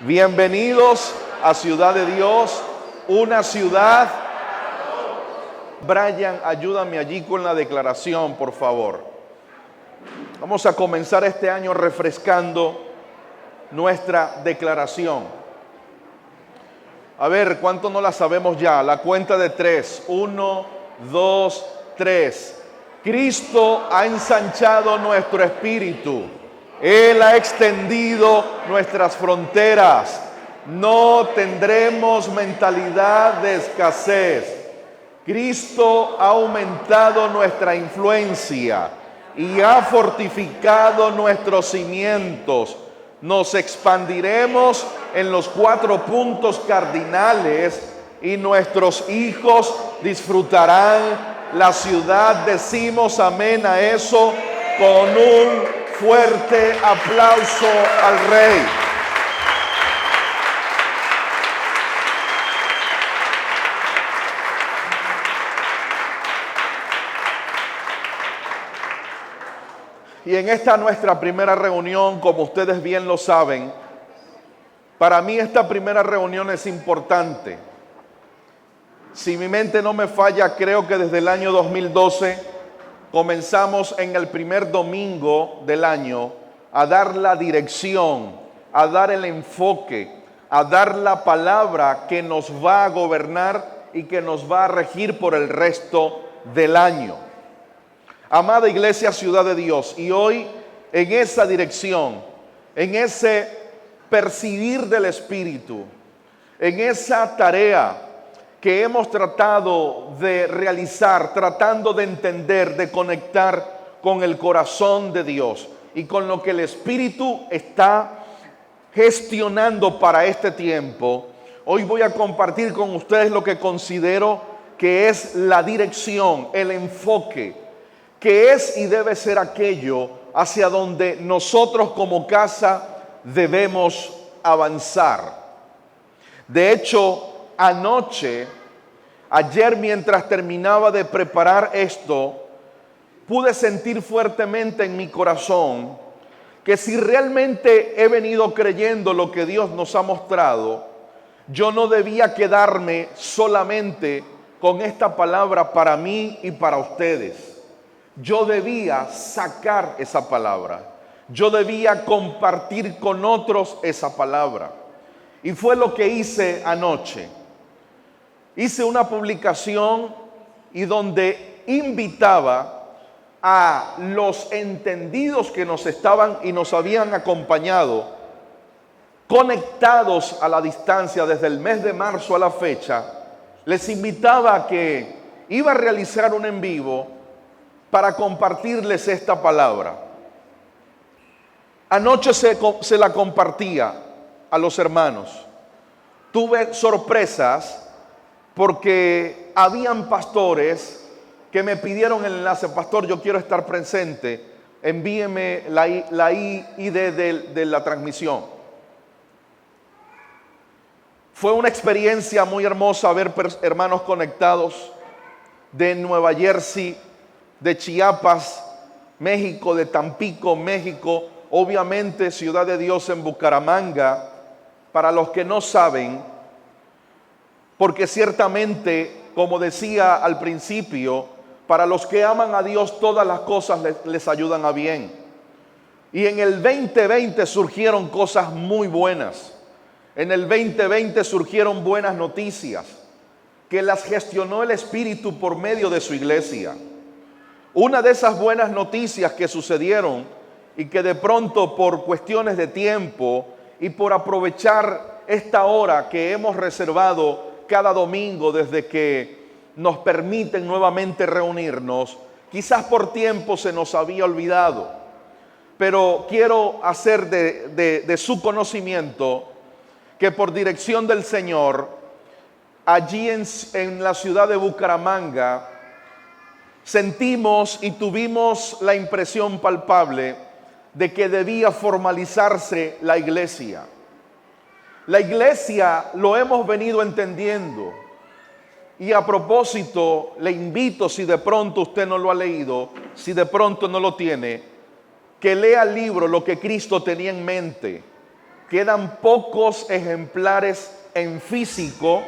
Bienvenidos a Ciudad de Dios, una ciudad. Brian, ayúdame allí con la declaración, por favor. Vamos a comenzar este año refrescando nuestra declaración. A ver, ¿cuánto no la sabemos ya? La cuenta de 3. 1, 2, 3. Cristo ha ensanchado nuestro espíritu. Él ha extendido nuestras fronteras. No tendremos mentalidad de escasez. Cristo ha aumentado nuestra influencia y ha fortificado nuestros cimientos. Nos expandiremos en los 4 puntos cardinales y nuestros hijos disfrutarán la ciudad. Decimos amén a eso con un fuerte aplauso al Rey. Y en esta nuestra primera reunión, como ustedes bien lo saben, para mí esta primera reunión es importante. Si mi mente no me falla, creo que desde el año 2012 comenzamos en el primer domingo del año a dar la dirección, a dar el enfoque, a dar la palabra que nos va a gobernar y que nos va a regir por el resto del año. Amada Iglesia Ciudad de Dios, y hoy en esa dirección, en ese percibir del Espíritu, en esa tarea que hemos tratado de realizar, tratando de entender, de conectar con el corazón de Dios y con lo que el Espíritu está gestionando para este tiempo, hoy voy a compartir con ustedes lo que considero que es la dirección, el enfoque, que es y debe ser aquello hacia donde nosotros como casa debemos avanzar. De hecho, ayer mientras terminaba de preparar esto, pude sentir fuertemente en mi corazón que si realmente he venido creyendo lo que Dios nos ha mostrado, yo no debía quedarme solamente con esta palabra para mí y para ustedes. Yo debía sacar esa palabra. Yo debía compartir con otros esa palabra. Y fue lo que hice anoche. Hice una publicación y donde invitaba a los entendidos que nos estaban y nos habían acompañado, conectados a la distancia desde el mes de marzo a la fecha, les invitaba a que iba a realizar un en vivo para compartirles esta palabra. Anoche se la compartía a los hermanos. Tuve sorpresas porque habían pastores que me pidieron el enlace. Pastor, yo quiero estar presente, envíeme la ID de la transmisión. Fue una experiencia muy hermosa ver hermanos conectados de Nueva Jersey, de Chiapas, México, de Tampico, México, obviamente Ciudad de Dios en Bucaramanga. Para los que no saben, porque ciertamente, como decía al principio, para los que aman a Dios todas las cosas les ayudan a bien. Y en el 2020 surgieron cosas muy buenas. En el 2020 surgieron buenas noticias que las gestionó el Espíritu por medio de su iglesia. Una de esas buenas noticias que sucedieron y que de pronto por cuestiones de tiempo y por aprovechar esta hora que hemos reservado cada domingo desde que nos permiten nuevamente reunirnos, quizás por tiempo se nos había olvidado, pero quiero hacer de su conocimiento que por dirección del Señor, allí en la ciudad de Bucaramanga, sentimos y tuvimos la impresión palpable de que debía formalizarse la iglesia. La iglesia lo hemos venido entendiendo. Y a propósito, le invito, si de pronto usted no lo ha leído, si de pronto no lo tiene, que lea el libro Lo que Cristo tenía en mente, quedan pocos ejemplares en físico,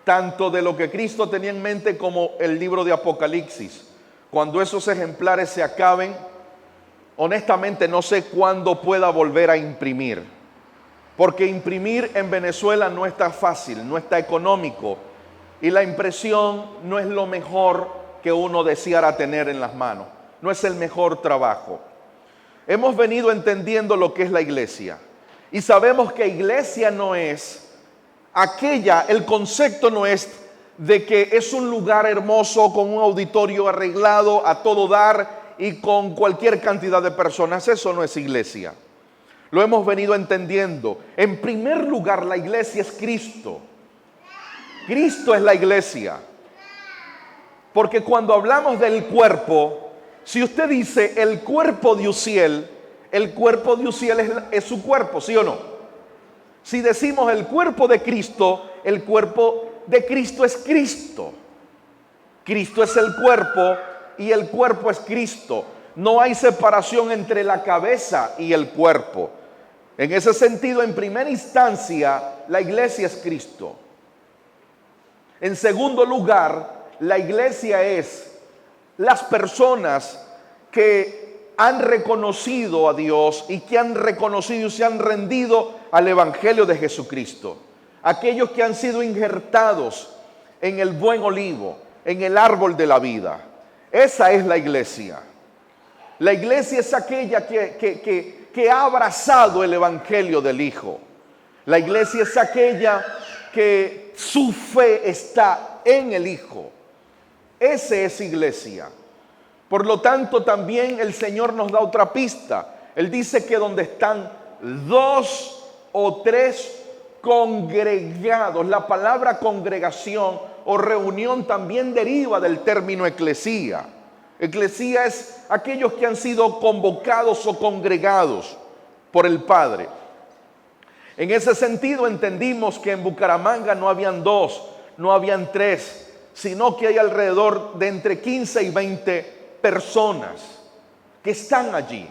tanto de lo que Cristo tenía en mente como el libro de Apocalipsis. Cuando esos ejemplares se acaben, honestamente no sé cuándo pueda volver a imprimir, porque imprimir en Venezuela no está fácil, no está económico, y la impresión no es lo mejor que uno deseara tener en las manos, no es el mejor trabajo. Hemos venido entendiendo lo que es la iglesia, y sabemos que iglesia no es aquella, el concepto no es de que es un lugar hermoso con un auditorio arreglado a todo dar y con cualquier cantidad de personas. Eso no es iglesia. Lo hemos venido entendiendo. En primer lugar, la iglesia es Cristo. Cristo es la iglesia. Porque cuando hablamos del cuerpo, si usted dice el cuerpo de Uziel, el cuerpo de Uziel es su cuerpo, ¿sí o no? Si decimos el cuerpo de Cristo, el cuerpo de Cristo es Cristo. Cristo es el cuerpo y el cuerpo es Cristo. No hay separación entre la cabeza y el cuerpo. En ese sentido, en primera instancia, la iglesia es Cristo. En segundo lugar, la iglesia es las personas que han reconocido a Dios y que han reconocido y se han rendido al Evangelio de Jesucristo. Aquellos que han sido injertados en el buen olivo, en el árbol de la vida. Esa es la iglesia. La iglesia es aquella que ha abrazado el Evangelio del Hijo. La iglesia es aquella que su fe está en el Hijo. Esa es iglesia. Por lo tanto, también el Señor nos da otra pista. Él dice que donde están 2 o 3 congregados, la palabra congregación o reunión también deriva del término eclesía. Eclesía es aquellos que han sido convocados o congregados por el Padre. En ese sentido entendimos que en Bucaramanga no habían 2, no habían 3, sino que hay alrededor de entre 15 y 20 personas que están allí.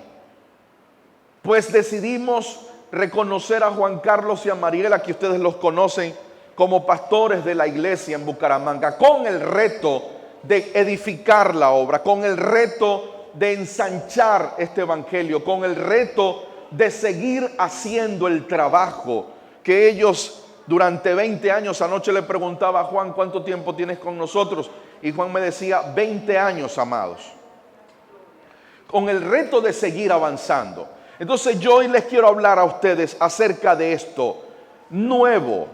Pues decidimos reconocer a Juan Carlos y a Mariela, que ustedes los conocen, como pastores de la iglesia en Bucaramanga, con el reto de edificar la obra, con el reto de ensanchar este evangelio, con el reto de seguir haciendo el trabajo que ellos durante 20 años. Anoche le preguntaba a Juan, ¿cuánto tiempo tienes con nosotros? Y Juan me decía, 20 años, amados. Con el reto de seguir avanzando. Entonces yo hoy les quiero hablar a ustedes acerca de esto nuevo,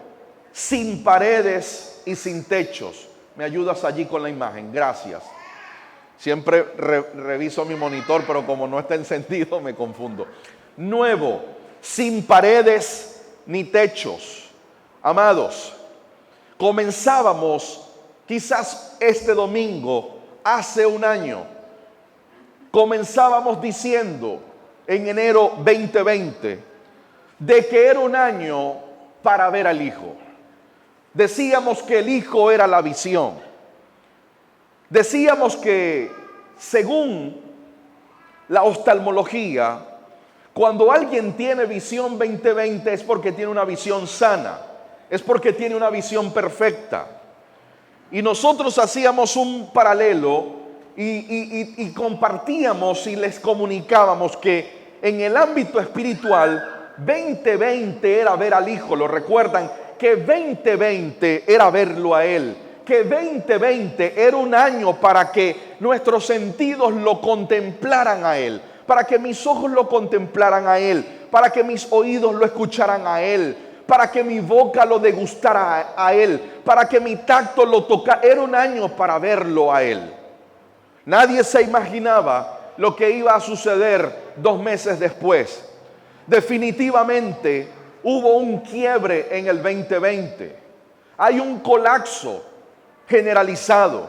sin paredes y sin techos. ¿Me ayudas allí con la imagen? Gracias. Siempre reviso mi monitor, pero como no está encendido me confundo. Nuevo, sin paredes ni techos. Amados, comenzábamos quizás este domingo, hace un año, comenzábamos diciendo en enero 2020 de que era un año para ver al Hijo. Decíamos que el Hijo era la visión. Decíamos que según la oftalmología, cuando alguien tiene visión 2020 es porque tiene una visión sana, es porque tiene una visión perfecta. Y nosotros hacíamos un paralelo y compartíamos y les comunicábamos que en el ámbito espiritual 2020 era ver al Hijo. ¿Lo recuerdan? Que 2020 era verlo a Él. Que 2020 era un año para que nuestros sentidos lo contemplaran a Él, para que mis ojos lo contemplaran a Él, para que mis oídos lo escucharan a Él, para que mi boca lo degustara a Él, para que mi tacto lo tocara. Era un año para verlo a Él. Nadie se imaginaba lo que iba a suceder 2 meses después. Definitivamente hubo un quiebre en el 2020. Hay un colapso generalizado.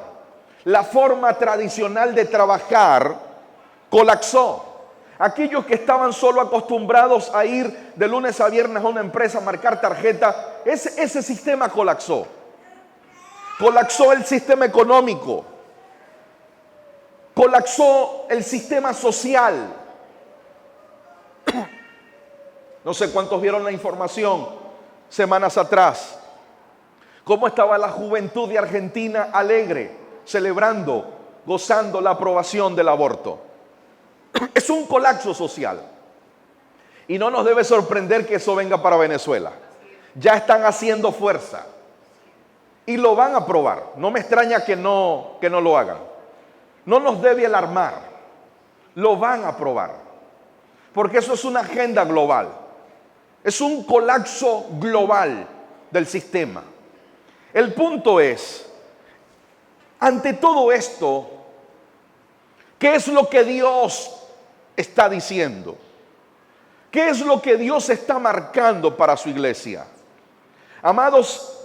La forma tradicional de trabajar colapsó. Aquellos que estaban solo acostumbrados a ir de lunes a viernes a una empresa a marcar tarjeta, ese sistema colapsó. Colapsó el sistema económico. Colapsó el sistema social. No sé cuántos vieron la información semanas atrás. Cómo estaba la juventud de Argentina alegre, celebrando, gozando la aprobación del aborto. Es un colapso social. Y no nos debe sorprender que eso venga para Venezuela. Ya están haciendo fuerza. Y lo van a aprobar. No me extraña que no lo hagan. No nos debe alarmar. Lo van a aprobar. Porque eso es una agenda global. Es un colapso global del sistema. El punto es, ante todo esto, ¿qué es lo que Dios está diciendo? ¿Qué es lo que Dios está marcando para su iglesia? Amados,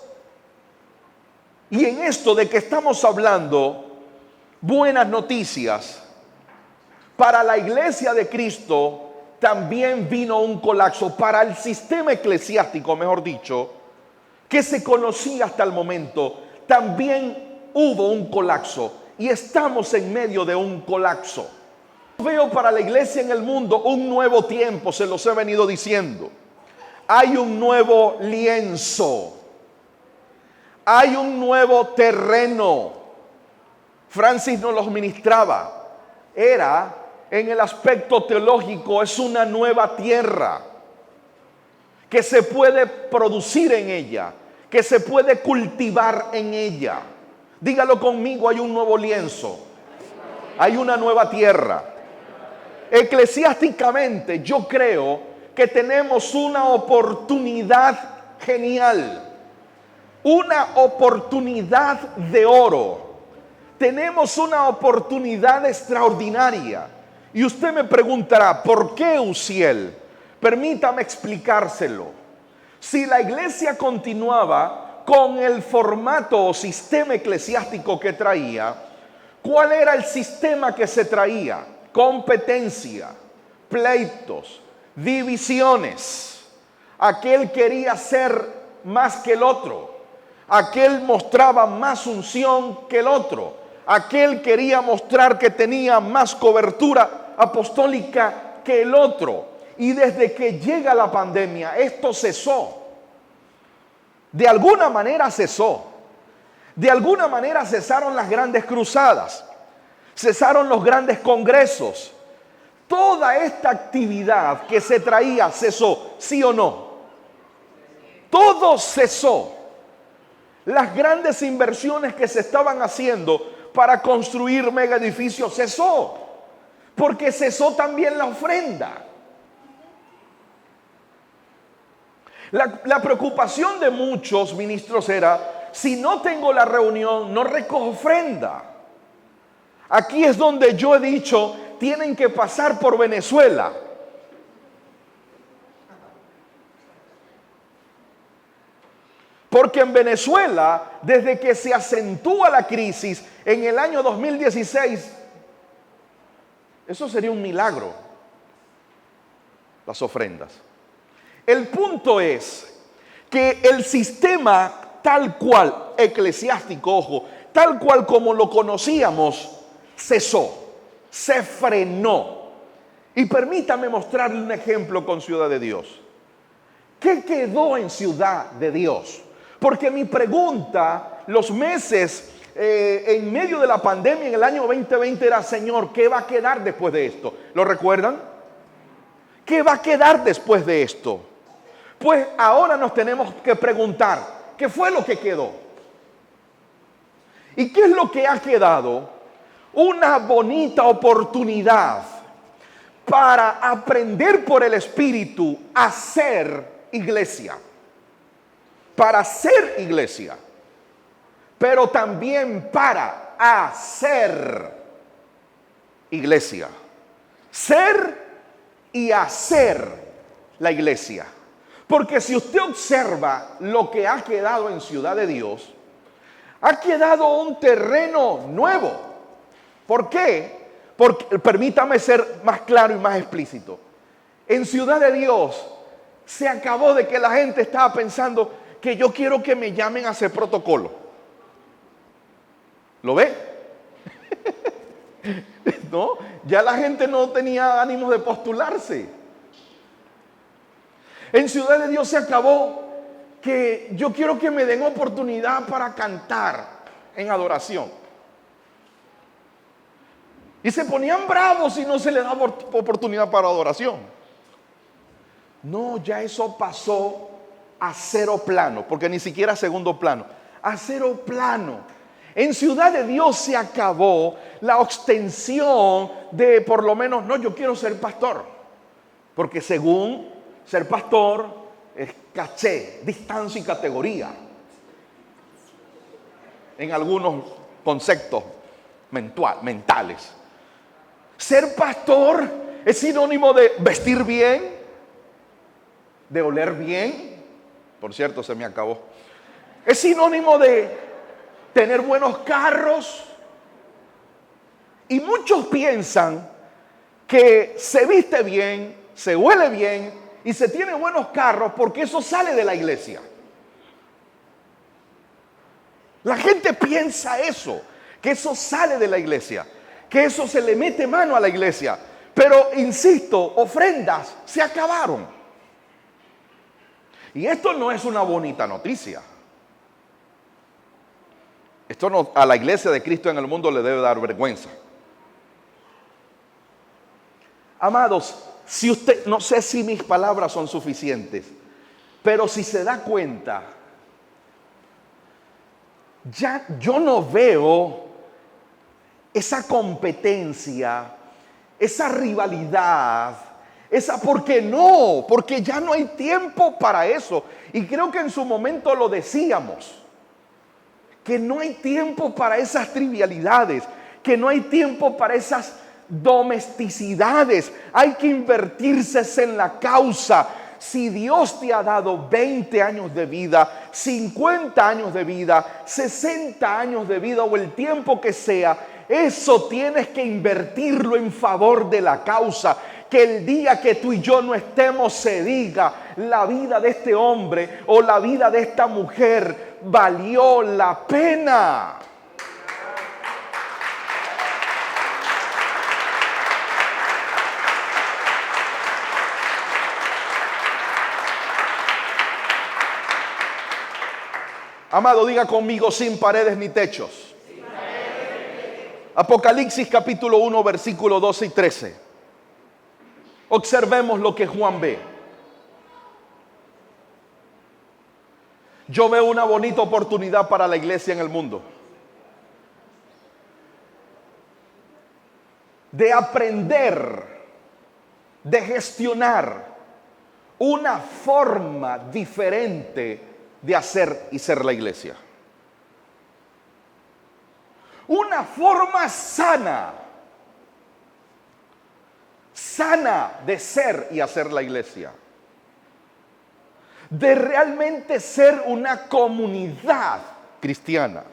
y en esto de que estamos hablando, buenas noticias, para la iglesia de Cristo también vino un colapso, para el sistema eclesiástico, mejor dicho, que se conocía hasta el momento, también hubo un colapso y estamos en medio de un colapso. Veo para la iglesia en el mundo un nuevo tiempo, se los he venido diciendo. Hay un nuevo lienzo, hay un nuevo terreno. Francis nos los ministraba. Era, en el aspecto teológico, es una nueva tierra que se puede producir en ella, que se puede cultivar en ella. Dígalo conmigo, hay un nuevo lienzo, hay una nueva tierra. Eclesiásticamente, yo creo que tenemos una oportunidad genial, una oportunidad de oro. Tenemos una oportunidad extraordinaria. Y usted me preguntará, ¿por qué, Uziel? Permítame explicárselo. Si la iglesia continuaba con el formato o sistema eclesiástico que traía, ¿cuál era el sistema que se traía? Competencia, pleitos, divisiones. Aquel quería ser más que el otro. Aquel mostraba más unción que el otro. Aquel quería mostrar que tenía más cobertura apostólica que el otro. Y desde que llega la pandemia, esto cesó. De alguna manera cesó. De alguna manera cesaron las grandes cruzadas. Cesaron los grandes congresos. Toda esta actividad que se traía cesó, ¿sí o no? Todo cesó. Las grandes inversiones que se estaban haciendo para construir mega edificios cesó. Porque cesó también la ofrenda. La preocupación de muchos ministros era, si no tengo la reunión, no recojo ofrenda. Aquí es donde yo he dicho, tienen que pasar por Venezuela. Porque en Venezuela, desde que se acentúa la crisis en el año 2016, eso sería un milagro, las ofrendas. El punto es que el sistema tal cual, eclesiástico, ojo, tal cual como lo conocíamos, cesó, se frenó. Y permítame mostrarle un ejemplo con Ciudad de Dios. ¿Qué quedó en Ciudad de Dios? Porque mi pregunta, los meses en medio de la pandemia en el año 2020 era, Señor, ¿qué va a quedar después de esto? ¿Lo recuerdan? ¿Qué va a quedar después de esto? Pues ahora nos tenemos que preguntar, ¿qué fue lo que quedó? ¿Y qué es lo que ha quedado? Una bonita oportunidad para aprender por el Espíritu a ser iglesia. Para ser iglesia. Pero también para hacer iglesia. Ser y hacer la iglesia. Porque si usted observa lo que ha quedado en Ciudad de Dios, ha quedado un terreno nuevo. ¿Por qué? Porque, permítame ser más claro y más explícito. En Ciudad de Dios se acabó de que la gente estaba pensando que yo quiero que me llamen a hacer protocolo. ¿Lo ve? ¿No? Ya la gente no tenía ánimos de postularse. En Ciudad de Dios se acabó que yo quiero que me den oportunidad para cantar en adoración. Y se ponían bravos si no se les daba oportunidad para adoración. No, ya eso pasó a cero plano, porque ni siquiera a segundo plano, a cero plano. En Ciudad de Dios se acabó la ostensión de por lo menos, no, yo quiero ser pastor, porque según ser pastor es caché, distancia y categoría en algunos conceptos mentales. Ser pastor es sinónimo de vestir bien, de oler bien. Por cierto, se me acabó. Es sinónimo de tener buenos carros. Y muchos piensan que se viste bien, se huele bien y se tiene buenos carros porque eso sale de la iglesia. La gente piensa eso, que eso sale de la iglesia, que eso se le mete mano a la iglesia. Pero, insisto, ofrendas se acabaron. Y esto no es una bonita noticia. Esto no, a la iglesia de Cristo en el mundo le debe dar vergüenza. Amados, si usted, no sé si mis palabras son suficientes, pero si se da cuenta, ya yo no veo esa competencia, esa rivalidad, porque no, porque ya no hay tiempo para eso. Y creo que en su momento lo decíamos, que no hay tiempo para esas trivialidades, que no hay tiempo para esas domesticidades. Hay que invertirse en la causa. Si Dios te ha dado 20 años de vida, 50 años de vida, 60 años de vida o el tiempo que sea, eso tienes que invertirlo en favor de la causa. Que el día que tú y yo no estemos se diga, la vida de este hombre o la vida de esta mujer valió la pena. Amado, diga conmigo: sin paredes ni techos. Apocalipsis capítulo 1, versículo 12 y 13. Observemos lo que Juan ve. Yo veo una bonita oportunidad para la iglesia en el mundo de aprender, de gestionar una forma diferente de hacer y ser la iglesia. Una forma sana de ser y hacer la iglesia. De realmente ser una comunidad cristiana.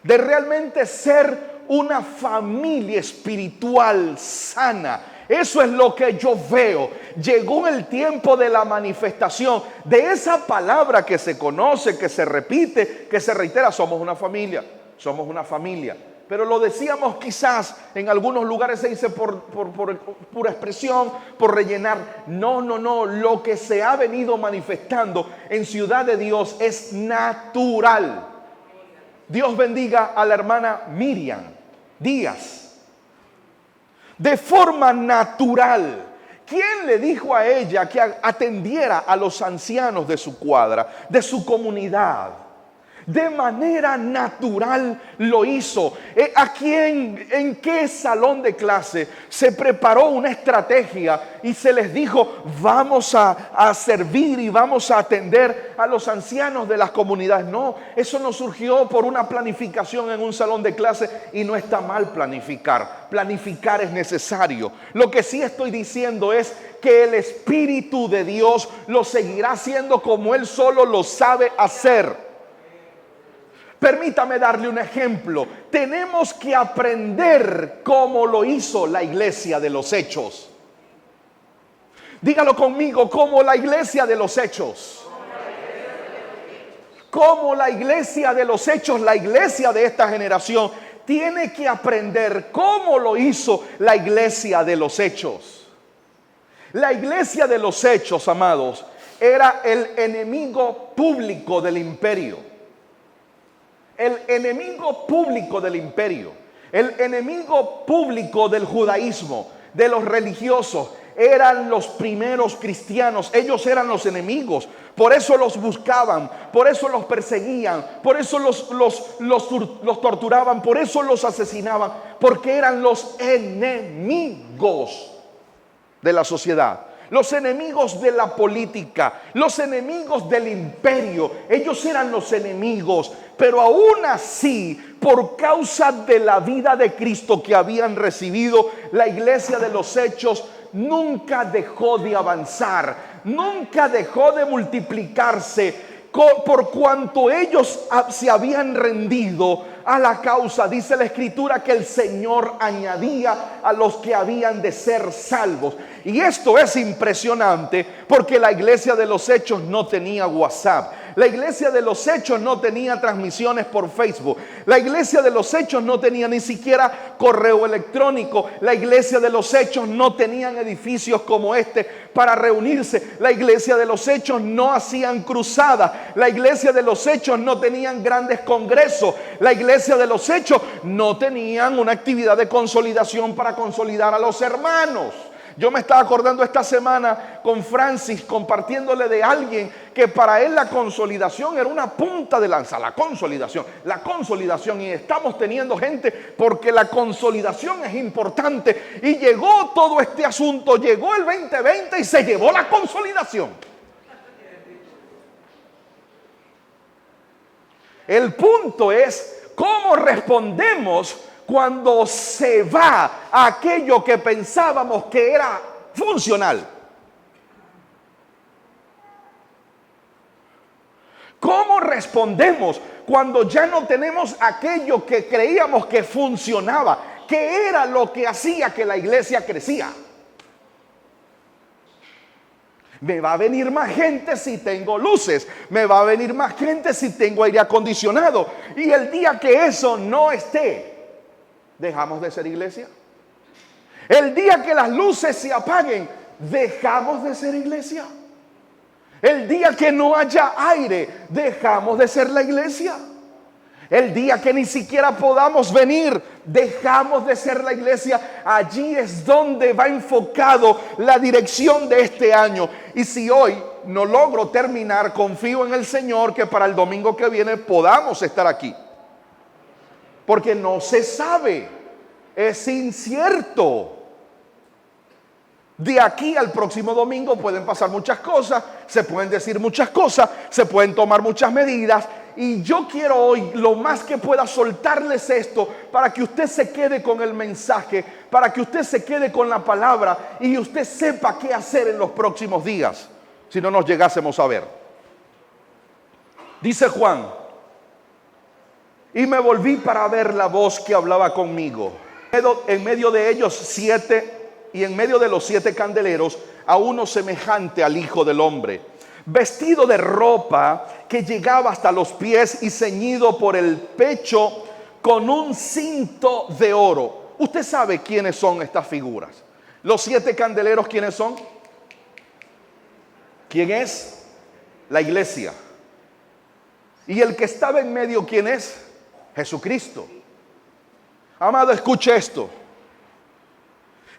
De realmente ser una familia espiritual sana. Eso es lo que yo veo. Llegó el tiempo de la manifestación de esa palabra que se conoce, que se repite, que se reitera. Somos una familia, somos una familia. Pero lo decíamos quizás, en algunos lugares se dice por pura expresión, por rellenar. No. Lo que se ha venido manifestando en Ciudad de Dios es natural. Dios bendiga a la hermana Miriam Díaz. De forma natural. ¿Quién le dijo a ella que atendiera a los ancianos de su cuadra, de su comunidad? De manera natural lo hizo. Aquí en qué salón de clase se preparó una estrategia y se les dijo: vamos a servir y vamos a atender a los ancianos de las comunidades. No, eso no surgió por una planificación en un salón de clase, y no está mal planificar. Planificar es necesario. Lo que sí estoy diciendo es que el Espíritu de Dios lo seguirá haciendo como Él solo lo sabe hacer. Permítame darle un ejemplo. Tenemos que aprender cómo lo hizo la iglesia de los Hechos. Dígalo conmigo: como la iglesia de los Hechos. Como la iglesia de los Hechos, la iglesia de esta generación tiene que aprender cómo lo hizo la iglesia de los Hechos. La iglesia de los Hechos, amados, era el enemigo público del imperio. El enemigo público del imperio. El enemigo público del judaísmo, de los religiosos. Eran los primeros cristianos, ellos eran los enemigos, por eso los buscaban, por eso los perseguían, por eso los torturaban, por eso los asesinaban, porque eran los enemigos de la sociedad, los enemigos de la política, los enemigos del imperio. Ellos eran los enemigos, pero aún así, por causa de la vida de Cristo que habían recibido, la iglesia de los Hechos nunca dejó de avanzar, nunca dejó de multiplicarse, por cuanto ellos se habían rendido a la causa. Dice la Escritura que el Señor añadía a los que habían de ser salvos. Y esto es impresionante, porque la iglesia de los Hechos no tenía WhatsApp. La iglesia de los Hechos no tenía transmisiones por Facebook. La iglesia de los Hechos no tenía ni siquiera correo electrónico. La iglesia de los Hechos no tenían edificios como este para reunirse. La iglesia de los Hechos no hacían cruzadas. La iglesia de los Hechos no tenían grandes congresos. La iglesia de los Hechos no tenían una actividad de consolidación para consolidar a los hermanos. Yo me estaba acordando esta semana con Francis, compartiéndole de alguien que para él la consolidación era una punta de lanza. La consolidación, y estamos teniendo gente porque la consolidación es importante. Y llegó todo este asunto, llegó el 2020 y se llevó la consolidación. El punto es cómo respondemos cuando se va aquello que pensábamos que era funcional. ¿Cómo respondemos cuando ya no tenemos aquello que creíamos que funcionaba, que era lo que hacía que la iglesia crecía? Me va a venir más gente si tengo luces. Me va a venir más gente si tengo aire acondicionado. Y el día que eso no esté, ¿dejamos de ser iglesia? El día que las luces se apaguen, ¿dejamos de ser iglesia? El día que no haya aire, ¿dejamos de ser la iglesia? El día que ni siquiera podamos venir, dejamos de ser la iglesia. Allí es donde va enfocado la dirección de este año. Y si hoy no logro terminar, confío en el Señor que para el domingo que viene podamos estar aquí. Porque no se sabe, es incierto. De aquí al próximo domingo pueden pasar muchas cosas, se pueden decir muchas cosas, se pueden tomar muchas medidas. Y yo quiero hoy lo más que pueda soltarles esto para que usted se quede con el mensaje, para que usted se quede con la palabra y usted sepa qué hacer en los próximos días, si no nos llegásemos a ver. Dice Juan: y me volví para ver la voz que hablaba conmigo. En medio de ellos 7, y en medio de los 7 candeleros, a uno semejante al Hijo del Hombre, vestido de ropa que llegaba hasta los pies y ceñido por el pecho con un cinto de oro. Usted sabe quiénes son estas figuras. Los 7 candeleros, ¿quiénes son? ¿Quién es? La iglesia. Y el que estaba en medio, ¿quién es? Jesucristo. Amado, escuche esto.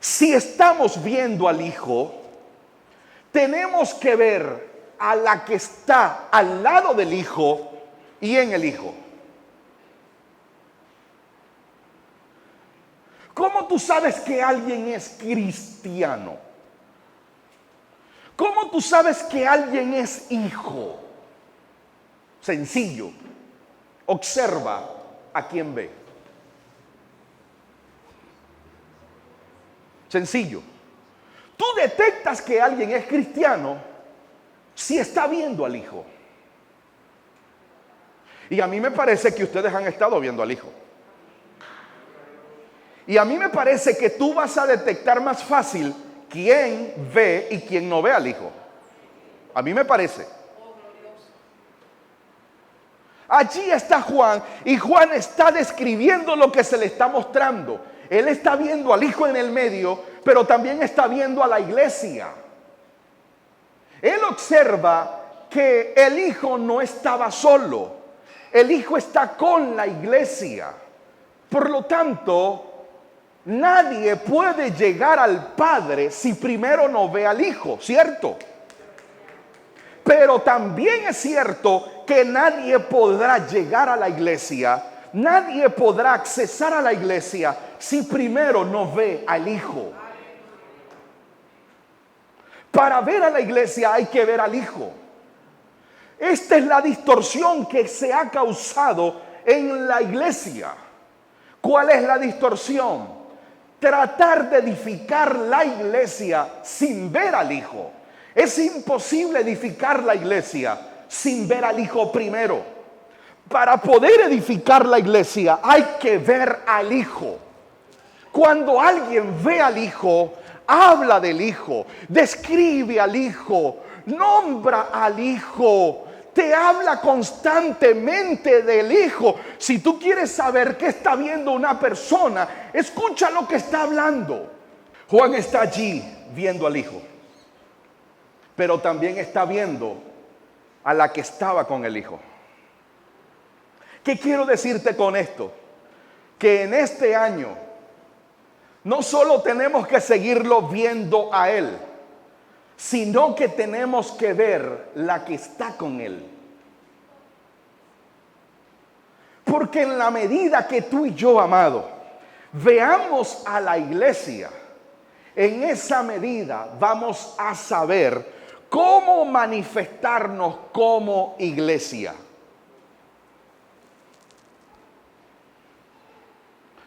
Si estamos viendo al Hijo, tenemos que ver a la que está al lado del Hijo y en el Hijo. ¿Cómo tú sabes que alguien es cristiano? ¿Cómo tú sabes que alguien es hijo? Sencillo. Observa a quien ve. Sencillo. Tú detectas que alguien es cristiano si está viendo al Hijo. Y a mí me parece que ustedes han estado viendo al Hijo. Y a mí me parece que tú vas a detectar más fácil quién ve y quién no ve al Hijo. A mí me parece. Allí está Juan, y Juan está describiendo lo que se le está mostrando. Él está viendo al Hijo en el medio, pero también está viendo a la iglesia. Él observa que el Hijo no estaba solo. El Hijo está con la iglesia. Por lo tanto, nadie puede llegar al Padre si primero no ve al Hijo, ¿cierto? Pero también es cierto que nadie podrá llegar a la iglesia, nadie podrá accesar a la iglesia si primero no ve al Hijo. Para ver a la iglesia hay que ver al Hijo. Esta es la distorsión que se ha causado en la iglesia. ¿Cuál es la distorsión? Tratar de edificar la iglesia sin ver al Hijo. Es imposible edificar la iglesia sin ver al Hijo primero. Para poder edificar la iglesia hay que ver al Hijo. Cuando alguien ve al Hijo, habla del Hijo, describe al Hijo, nombra al Hijo, te habla constantemente del Hijo. Si tú quieres saber qué está viendo una persona, escucha lo que está hablando. Juan está allí viendo al Hijo, pero también está viendo a la que estaba con el Hijo. ¿Qué quiero decirte con esto? Que en este año no solo tenemos que seguirlo viendo a Él, sino que tenemos que ver la que está con Él. Porque en la medida que tú y yo, amado, veamos a la iglesia, en esa medida vamos a saber cómo manifestarnos como iglesia.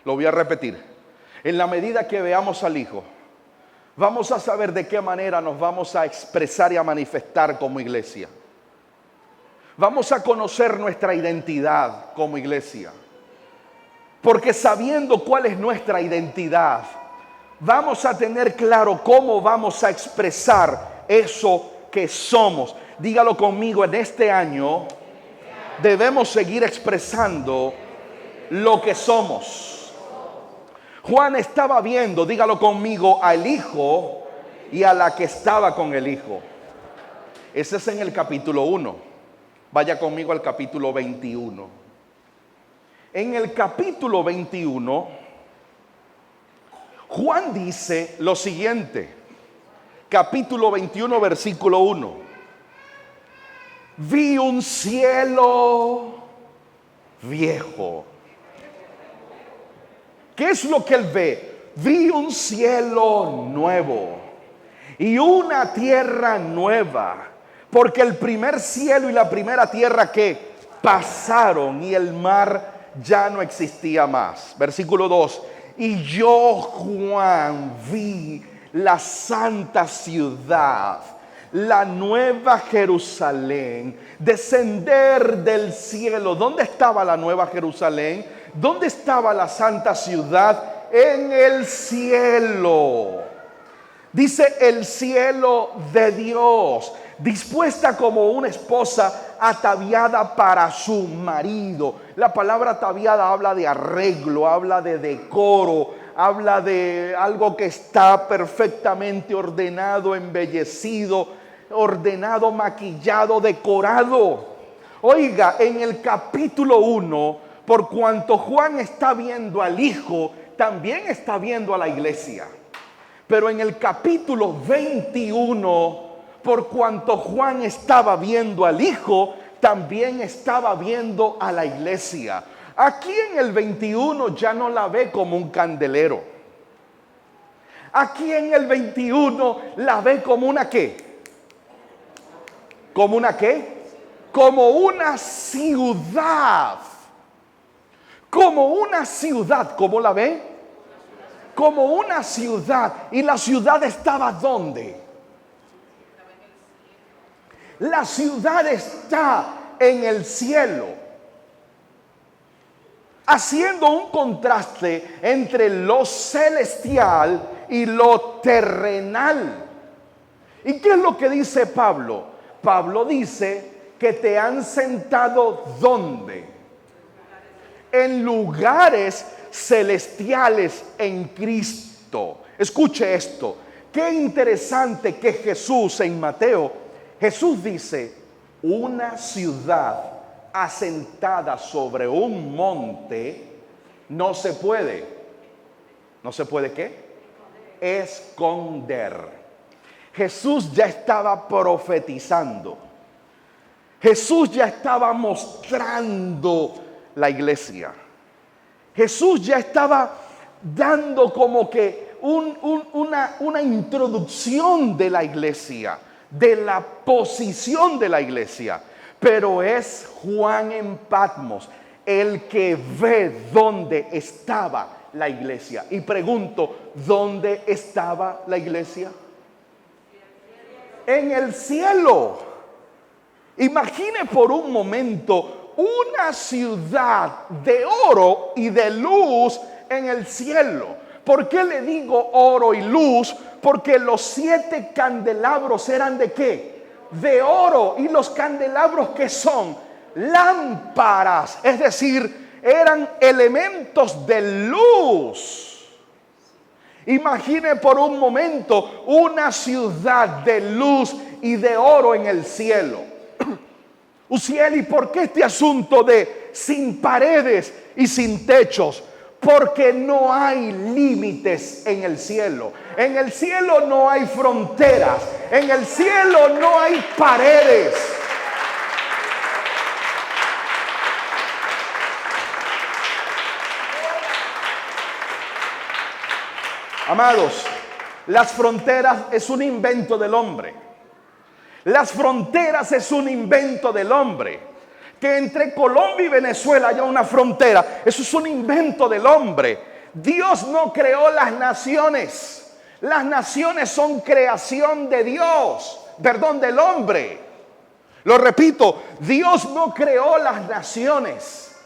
Lo voy a repetir. En la medida que veamos al Hijo, vamos a saber de qué manera nos vamos a expresar y a manifestar como iglesia. Vamos a conocer nuestra identidad como iglesia. Porque sabiendo cuál es nuestra identidad, vamos a tener claro cómo vamos a expresar eso que somos. Dígalo conmigo, en este año debemos seguir expresando lo que somos. Juan estaba viendo, dígalo conmigo, al Hijo y a la que estaba con el Hijo. Ese es en el capítulo 1. Vaya conmigo al capítulo 21. En el capítulo 21, Juan dice lo siguiente. Capítulo 21, versículo 1. Vi un cielo viejo. ¿Qué es lo que él ve? Vi un cielo nuevo y una tierra nueva, porque el primer cielo y la primera tierra que pasaron y el mar ya no existía más. Versículo 2. Y yo, Juan, vi la santa ciudad, la nueva Jerusalén, descender del cielo. ¿Dónde estaba la nueva Jerusalén? ¿Dónde estaba la santa ciudad? En el cielo. Dice el cielo de Dios, dispuesta como una esposa ataviada para su marido. La palabra ataviada habla de arreglo, habla de decoro, habla de algo que está perfectamente ordenado, embellecido, ordenado, maquillado, decorado. Oiga, en el capítulo 1, por cuanto Juan está viendo al Hijo, también está viendo a la iglesia. Pero en el capítulo 21, por cuanto Juan estaba viendo al Hijo, también estaba viendo a la iglesia. Aquí en el 21 ya no la ve como un candelero. Aquí en el 21 la ve como una ¿qué? ¿Como una qué? Como una ciudad. Como una ciudad. ¿Cómo la ve? Como una ciudad. ¿Y la ciudad estaba dónde? La ciudad está en el cielo, haciendo un contraste entre lo celestial y lo terrenal. ¿Y qué es lo que dice Pablo? Pablo dice que te han sentado ¿dónde? En lugares celestiales en Cristo. Escuche esto. Qué interesante que Jesús en Mateo Jesús dice, una ciudad asentada sobre un monte no se puede. ¿No se puede qué? Esconder. Jesús ya estaba profetizando. Jesús ya estaba mostrando la iglesia. Jesús ya estaba dando como que una introducción de la iglesia, de la posición de la iglesia. Pero es Juan en Patmos el que ve dónde estaba la iglesia. Y pregunto, ¿dónde estaba la iglesia? En el cielo. Imagine por un momento una ciudad de oro y de luz en el cielo. ¿Por qué le digo oro y luz? Porque los 7 candelabros eran ¿de qué? De oro. Y los candelabros, ¿qué son? Lámparas. Es decir, eran elementos de luz. Imagine por un momento una ciudad de luz y de oro en el cielo. Uziel, ¿y por qué este asunto de sin paredes y sin techos? Porque no hay límites en el cielo. En el cielo no hay fronteras. En el cielo no hay paredes. Amados, las fronteras es un invento del hombre. Las fronteras es un invento del hombre. Que entre Colombia y Venezuela haya una frontera, eso es un invento del hombre. Dios no creó las naciones. Las naciones son creación de Dios, perdón, del hombre. Lo repito, Dios no creó las naciones.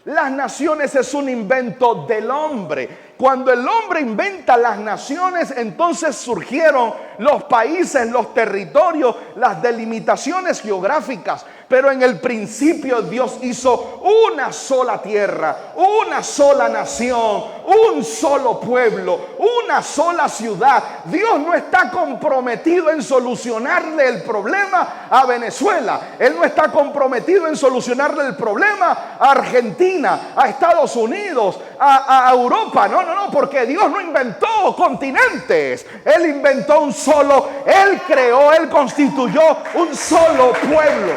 Las naciones es un invento del hombre. Cuando el hombre inventa las naciones, entonces surgieron los países, los territorios, las delimitaciones geográficas. Pero en el principio Dios hizo una sola tierra, una sola nación, un solo pueblo, una sola ciudad. Dios no está comprometido en solucionarle el problema a Venezuela. Él no está comprometido en solucionarle el problema a Argentina, a Estados Unidos, a Europa. No, porque Dios no inventó continentes. Él inventó un solo, Él creó, Él constituyó un solo pueblo.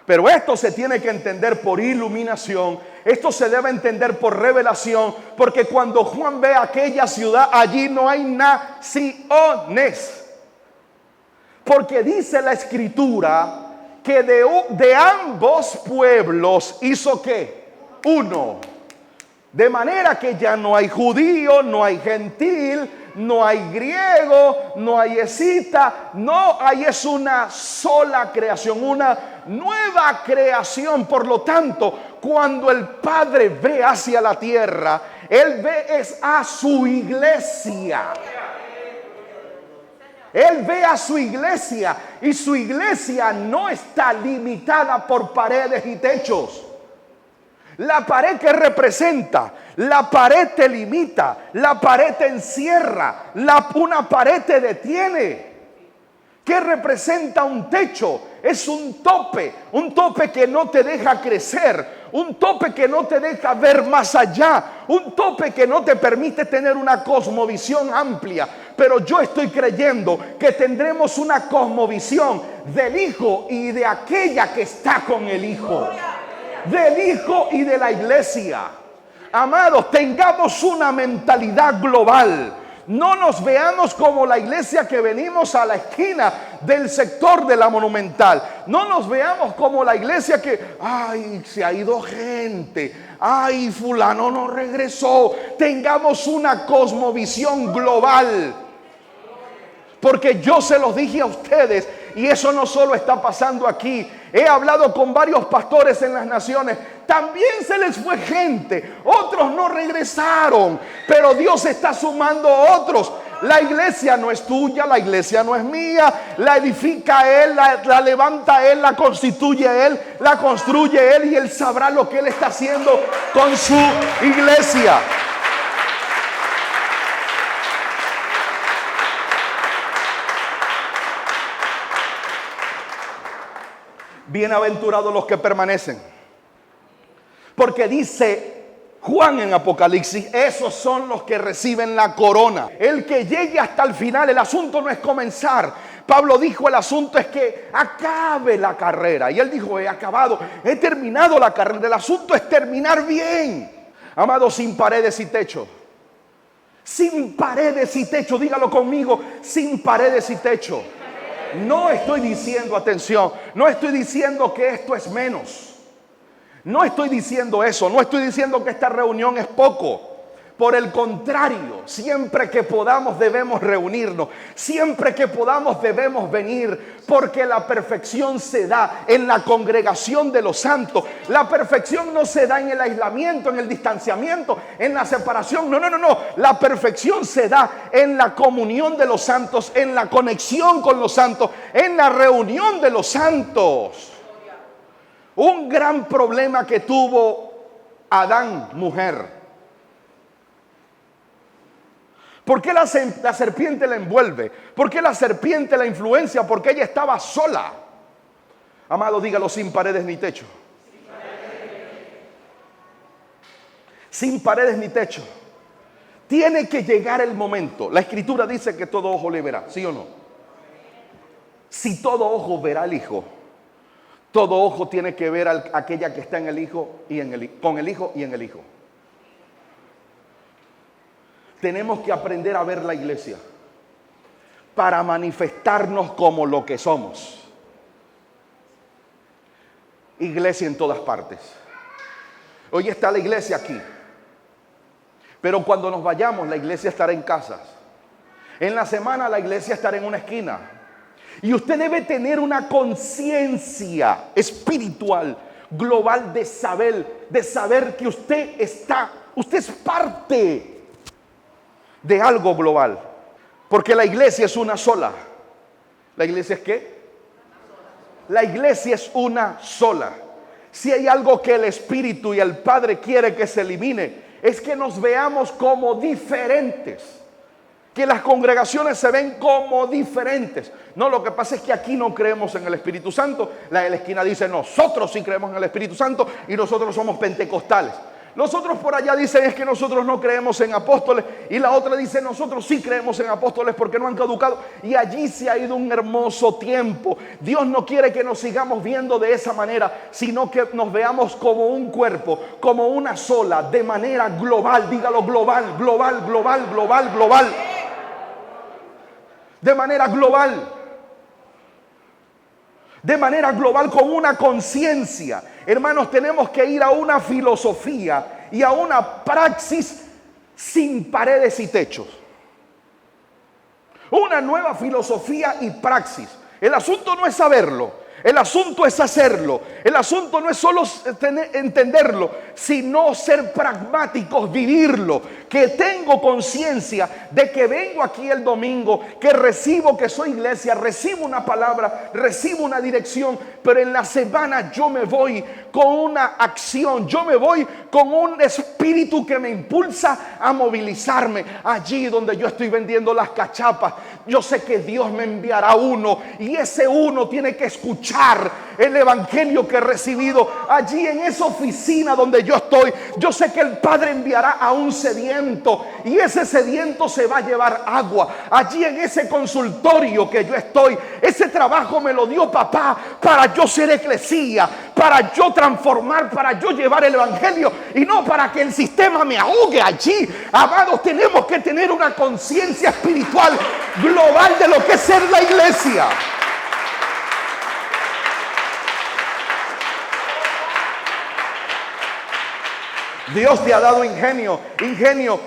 Pero esto se tiene que entender por iluminación. Esto se debe entender por revelación. Porque cuando Juan ve aquella ciudad, allí no hay naciones. Porque dice la escritura que de ambos pueblos hizo ¿qué? Uno. De manera que ya no hay judío, no hay gentil, no hay griego, no hay escita, no hay, es una sola creación, una nueva creación. Por lo tanto, cuando el Padre ve hacia la tierra, Él ve es a su iglesia. Él ve a su iglesia y su iglesia no está limitada por paredes y techos. La pared que representa, la pared te limita, la pared te encierra, una pared te detiene. ¿Qué representa un techo? Es un tope que no te deja crecer, un tope que no te deja ver más allá, un tope que no te permite tener una cosmovisión amplia. Pero yo estoy creyendo que tendremos una cosmovisión del Hijo y de aquella que está con el Hijo, del Hijo y de la iglesia. Amados, tengamos una mentalidad global. No nos veamos como la iglesia que venimos a la esquina del sector de la Monumental. No nos veamos como la iglesia que, ay, se ha ido gente, ay, fulano no regresó. Tengamos una cosmovisión global. Porque yo se los dije a ustedes, y eso no solo está pasando aquí. He hablado con varios pastores en las naciones. También se les fue gente. Otros no regresaron. Pero Dios está sumando otros. La iglesia no es tuya, la iglesia no es mía. La edifica Él, la levanta Él, la constituye Él, la construye Él, y Él sabrá lo que Él está haciendo con su iglesia. Bienaventurados los que permanecen, porque dice Juan en Apocalipsis, esos son los que reciben la corona. El que llegue hasta el final. El asunto no es comenzar. Pablo dijo, el asunto es que acabe la carrera. Y él dijo, he acabado, he terminado la carrera. El asunto es terminar bien. Amado, sin paredes y techo. Sin paredes y techo, dígalo conmigo, sin paredes y techo. No estoy diciendo, atención, no estoy diciendo que esto es menos. No estoy diciendo eso, no estoy diciendo que esta reunión es poco. Por el contrario, siempre que podamos debemos reunirnos, siempre que podamos debemos venir, porque la perfección se da en la congregación de los santos. La perfección no se da en el aislamiento, en el distanciamiento, en la separación. No. La perfección se da en la comunión de los santos, en la conexión con los santos, en la reunión de los santos. Un gran problema que tuvo Adán, mujer. ¿Por qué la serpiente la envuelve? ¿Por qué la serpiente la influencia? Porque ella estaba sola. Amado, dígalo, sin paredes ni techo. Sin paredes ni techo. Tiene que llegar el momento. La Escritura dice que todo ojo le verá, ¿sí o no? Si todo ojo verá al Hijo, todo ojo tiene que ver a aquella que está en el Hijo y con el Hijo y en el Hijo. Tenemos que aprender a ver la iglesia para manifestarnos como lo que somos. Iglesia en todas partes. Hoy está la iglesia aquí, pero cuando nos vayamos la iglesia estará en casas. En la semana la iglesia estará en una esquina. Y usted debe tener una conciencia espiritual, global, de saber que usted es parte de algo global. Porque la iglesia es una sola. ¿La iglesia es qué? La iglesia es una sola. Si hay algo que el Espíritu y el Padre quiere que se elimine, es que nos veamos como diferentes. Que las congregaciones se ven como diferentes. No, lo que pasa es que aquí no creemos en el Espíritu Santo. La de la esquina dice, nosotros sí creemos en el Espíritu Santo y nosotros somos pentecostales. Los otros por allá dicen, es que nosotros no creemos en apóstoles. Y la otra dice, nosotros sí creemos en apóstoles porque no han caducado. Y allí se ha ido un hermoso tiempo. Dios no quiere que nos sigamos viendo de esa manera, sino que nos veamos como un cuerpo, como una sola, de manera global. Dígalo, global, global, global, global, global. De manera global. De manera global, con una conciencia. Hermanos, tenemos que ir a una filosofía y a una praxis sin paredes y techos. Una nueva filosofía y praxis. El asunto no es saberlo, el asunto es hacerlo. El asunto no es solo entenderlo, sino ser pragmáticos, vivirlo. Que tengo conciencia de que vengo aquí el domingo, que recibo, que soy iglesia, recibo una palabra, recibo una dirección, pero en la semana yo me voy con una acción, yo me voy con un espíritu que me impulsa a movilizarme. Allí donde yo estoy vendiendo las cachapas, yo sé que Dios me enviará uno, y ese uno tiene que escuchar el evangelio que he recibido. Allí en esa oficina donde yo estoy, yo sé que el Padre enviará a un sediento, y ese sediento se va a llevar agua. Allí en ese consultorio que yo estoy, ese trabajo me lo dio papá para yo ser eclesía, para yo transformar, para yo llevar el evangelio, y no para que el sistema me ahogue allí. Amados, tenemos que tener una conciencia espiritual global de lo que es ser la iglesia. Dios te ha dado ingenio,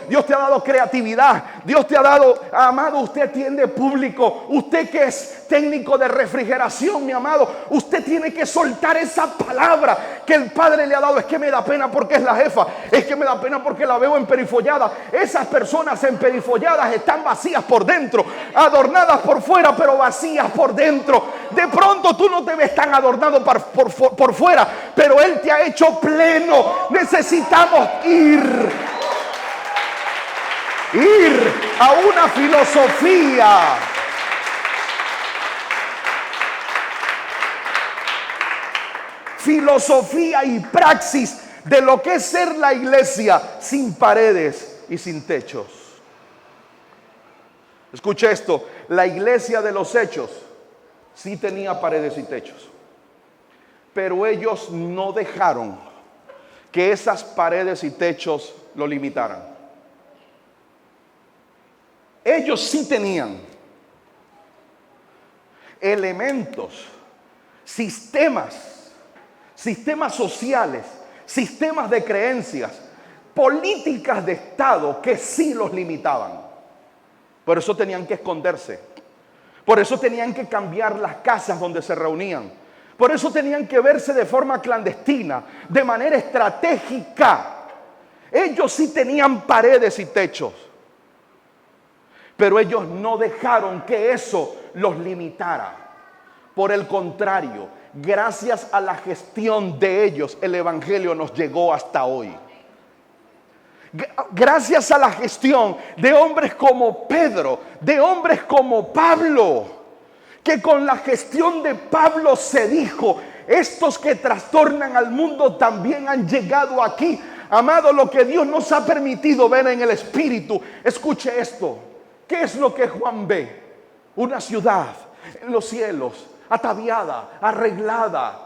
Dios te ha dado creatividad, Dios te ha dado, amado, usted atiende público. Usted que es técnico de refrigeración, mi amado, usted tiene que soltar esa palabra que el Padre le ha dado. Es que me da pena porque es la jefa. Es que me da pena porque la veo emperifollada. Esas personas emperifolladas están vacías por dentro, adornadas por fuera, pero vacías por dentro. De pronto tú no te ves tan adornado por fuera, pero Él te ha hecho pleno. Necesitamos ir a una filosofía y praxis de lo que es ser la iglesia sin paredes y sin techos. Escuche esto, la iglesia de los Hechos sí tenía paredes y techos, pero ellos no dejaron que esas paredes y techos lo limitaran. Ellos sí tenían elementos, sistemas sociales, sistemas de creencias, políticas de Estado que sí los limitaban. Por eso tenían que esconderse. Por eso tenían que cambiar las casas donde se reunían. Por eso tenían que verse de forma clandestina, de manera estratégica. Ellos sí tenían paredes y techos, pero ellos no dejaron que eso los limitara. Por el contrario, gracias a la gestión de ellos, el evangelio nos llegó hasta hoy. Gracias a la gestión de hombres como Pedro, de hombres como Pablo, que con la gestión de Pablo se dijo: estos que trastornan al mundo también han llegado aquí. Amado, lo que Dios nos ha permitido ver en el Espíritu. Escuche esto. ¿Qué es lo que Juan ve? Una ciudad en los cielos, ataviada, arreglada,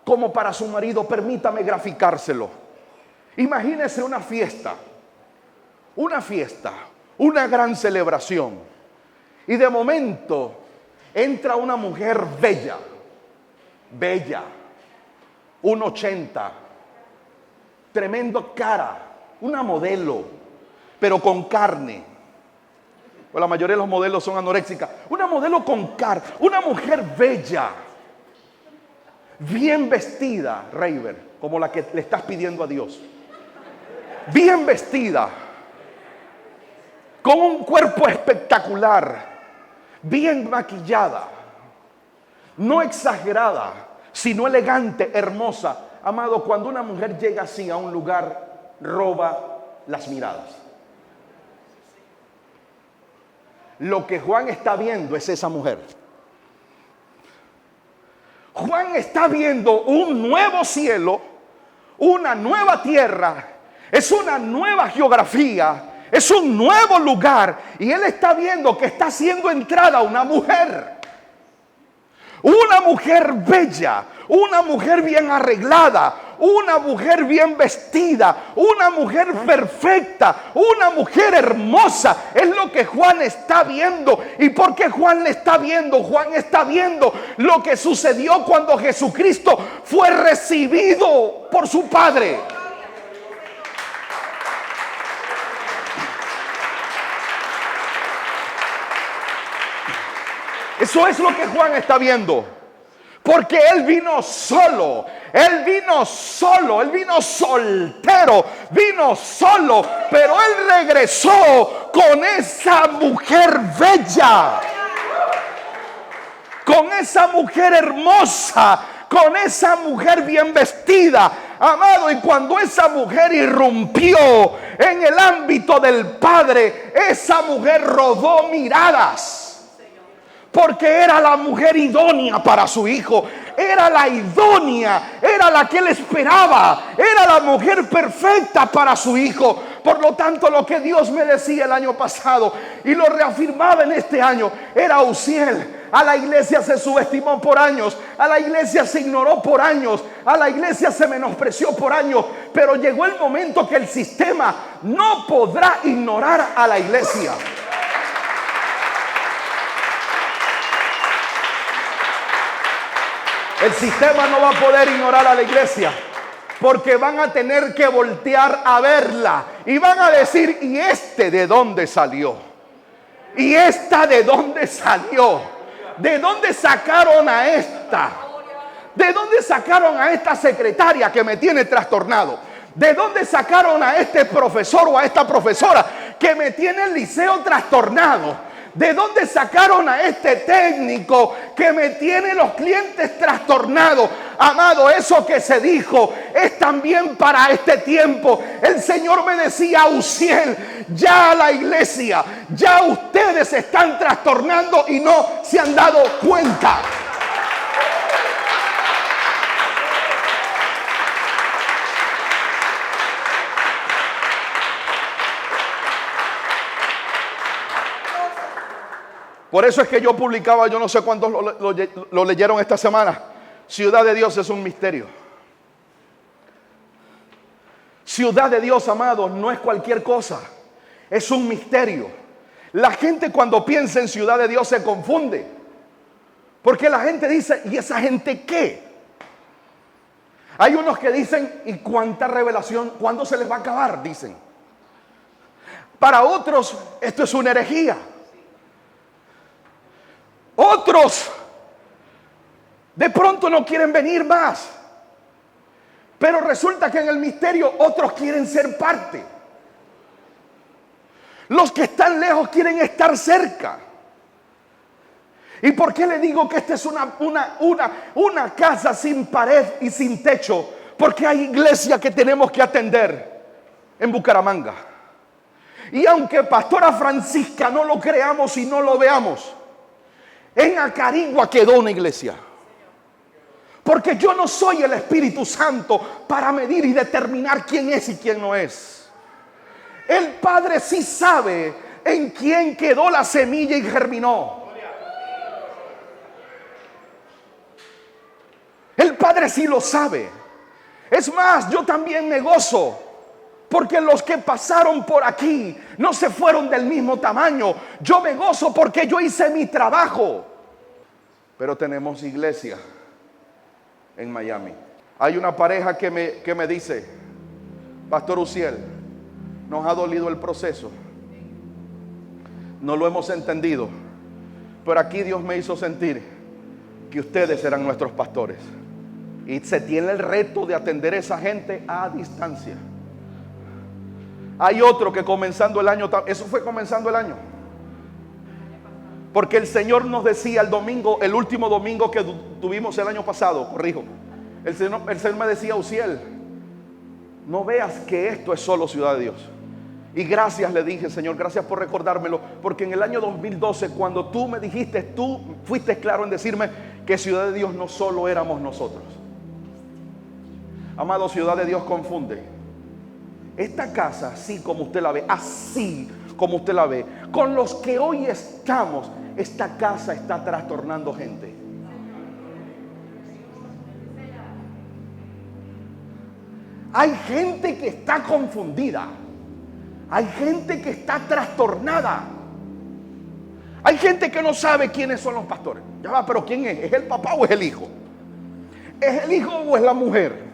como para su marido. Permítame graficárselo. Imagínese una fiesta, una gran celebración. Y de momento entra una mujer bella, 1,80, tremendo cara, una modelo, pero con carne. Pues la mayoría de los modelos son anoréxicas. Una modelo con carne, una mujer bella, bien vestida, Reiber, como la que le estás pidiendo a Dios. Bien vestida, con un cuerpo espectacular, bien maquillada, no exagerada, sino elegante, hermosa. Amado, cuando una mujer llega así a un lugar, roba las miradas. Lo que Juan está viendo es esa mujer. Juan está viendo un nuevo cielo, una nueva tierra, es una nueva geografía, es un nuevo lugar, y él está viendo que está haciendo entrada una mujer bella, una mujer bien arreglada, una mujer bien vestida, una mujer perfecta, una mujer hermosa. Es lo que Juan está viendo. ¿Y por qué Juan le está viendo? Juan está viendo lo que sucedió cuando Jesucristo fue recibido por su Padre. Eso es lo que Juan está viendo. Porque él vino solo, él vino soltero, vino solo, pero él regresó con esa mujer bella, con esa mujer hermosa, con esa mujer bien vestida. Amado, y cuando esa mujer irrumpió en el ámbito del Padre, esa mujer rodó miradas. Porque era la mujer idónea para su hijo. Era la idónea, era la que él esperaba. Era la mujer perfecta para su hijo. Por lo tanto, lo que Dios me decía el año pasado y lo reafirmaba en este año era: Uziel, a la iglesia se subestimó por años, a la iglesia se ignoró por años, a la iglesia se menospreció por años, pero llegó el momento que el sistema no podrá ignorar a la iglesia. El sistema no va a poder ignorar a la iglesia, porque van a tener que voltear a verla y van a decir: ¿y este de dónde salió? ¿Y esta de dónde salió? ¿De dónde sacaron a esta? ¿De dónde sacaron a esta secretaria que me tiene trastornado? ¿De dónde sacaron a este profesor o a esta profesora que me tiene el liceo trastornado? ¿De dónde sacaron a este técnico que me tiene los clientes trastornados? Amado, eso que se dijo es también para este tiempo. El Señor me decía: Uziel, ya la iglesia, ya ustedes están trastornando y no se han dado cuenta. Por eso es que yo publicaba, yo no sé cuántos lo leyeron esta semana. Ciudad de Dios es un misterio. Ciudad de Dios, amados, no es cualquier cosa. Es un misterio. La gente cuando piensa en Ciudad de Dios se confunde. Porque la gente dice: ¿y esa gente qué? Hay unos que dicen: ¿y cuánta revelación? ¿Cuándo se les va a acabar? Dicen. Para otros esto es una herejía. Otros de pronto no quieren venir más. Pero resulta que en el misterio otros quieren ser parte. Los que están lejos quieren estar cerca. ¿Y por qué le digo que esta es una casa sin pared y sin techo? Porque hay iglesia que tenemos que atender en Bucaramanga. Y aunque Pastora Francisca no lo creamos y no lo veamos, en Acarigua quedó una iglesia. Porque yo no soy el Espíritu Santo para medir y determinar quién es y quién no es. El Padre sí sabe en quién quedó la semilla y germinó. El Padre sí lo sabe. Es más, yo también me gozo, porque los que pasaron por aquí no se fueron del mismo tamaño. Yo me gozo porque yo hice mi trabajo. Pero tenemos iglesia en Miami. Hay una pareja que me dice: Pastor Uziel, nos ha dolido el proceso. No lo hemos entendido. Pero aquí Dios me hizo sentir que ustedes eran nuestros pastores. Y se tiene el reto de atender a esa gente a distancia. Hay otro que comenzando el año, eso fue comenzando el año, porque el Señor nos decía el domingo, el último domingo que tuvimos el año pasado, corrijo, el Señor me decía: Uziel, no veas que esto es solo Ciudad de Dios. Y gracias, le dije: Señor, gracias por recordármelo, porque en el año 2012, cuando tú me dijiste, tú fuiste claro en decirme que Ciudad de Dios no solo éramos nosotros. Amado, Ciudad de Dios confunde. Esta casa, así como usted la ve, así como usted la ve, con los que hoy estamos, esta casa está trastornando gente. Hay gente que está confundida. Hay gente que está trastornada. Hay gente que no sabe quiénes son los pastores. Ya va, pero ¿quién es? ¿Es el papá o es el hijo? ¿Es el hijo o es la mujer?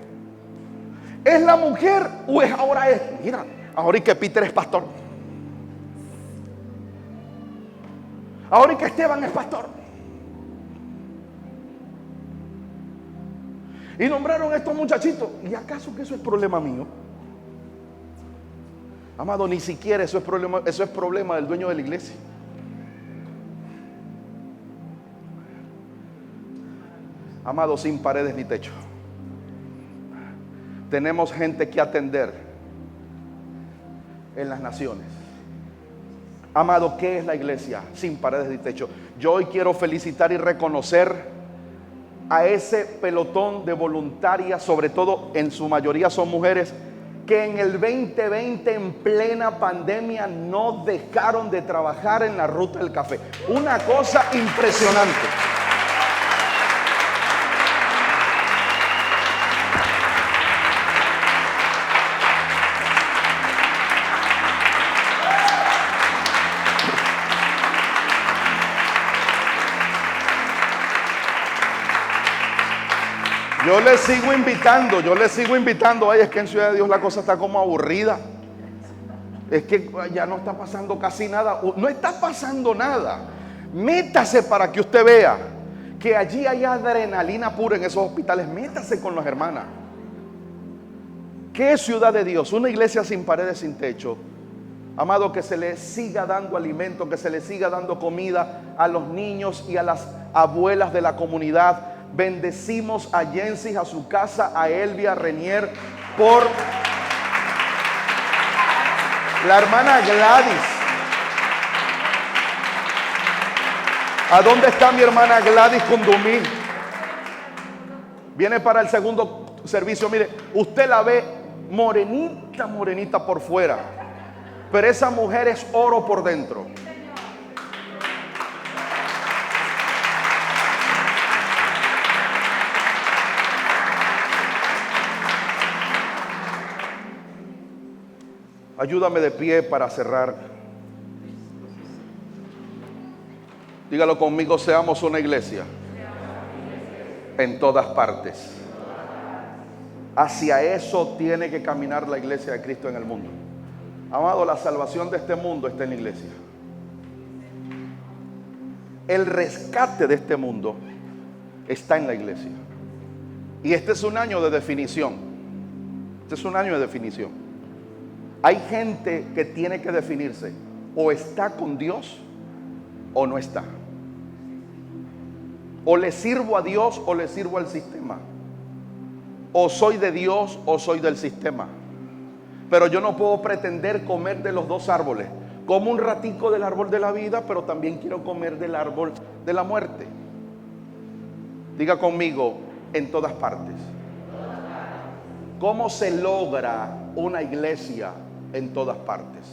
¿Es la mujer o es ahora es? Mira, ahora y que Peter es pastor. Ahora y que Esteban es pastor. Y nombraron a estos muchachitos. ¿Y acaso que eso es problema mío? Amado, ni siquiera eso es problema del dueño de la iglesia. Amado, sin paredes ni techo. Tenemos gente que atender en las naciones. Amado, ¿qué es la iglesia? Sin paredes ni techo. Yo hoy quiero felicitar y reconocer a ese pelotón de voluntarias, sobre todo en su mayoría son mujeres, que en el 2020, en plena pandemia, no dejaron de trabajar en la ruta del café. Una cosa impresionante. Yo les sigo invitando. Ay, es que en Ciudad de Dios la cosa está como aburrida. Es que ya no está pasando casi nada. No está pasando nada. Métase para que usted vea que allí hay adrenalina pura en esos hospitales. Métase con las hermanas. ¿Qué es ciudad de Dios? Una iglesia sin paredes, sin techo. Amado, que se le siga dando alimento, que se le siga dando comida a los niños y a las abuelas de la comunidad. Bendecimos a Jensis, a su casa, a Elvia Renier, por la hermana Gladys. ¿A dónde está mi hermana Gladys Condumí? Viene para el segundo servicio. Mire, usted la ve morenita, morenita por fuera, pero esa mujer es oro por dentro. Ayúdame de pie para cerrar. Dígalo conmigo: seamos una iglesia en todas partes. Hacia eso tiene que caminar la iglesia de Cristo en el mundo. Amado, la salvación de este mundo está en la iglesia. El rescate de este mundo está en la iglesia. Y este es un año de definición. Este es un año de definición. Hay gente que tiene que definirse: o está con Dios o no está. O le sirvo a Dios o le sirvo al sistema. O soy de Dios o soy del sistema. Pero yo no puedo pretender comer de los dos árboles. Como un ratico del árbol de la vida, pero también quiero comer del árbol de la muerte. Diga conmigo: en todas partes. ¿Cómo se logra una iglesia en todas partes?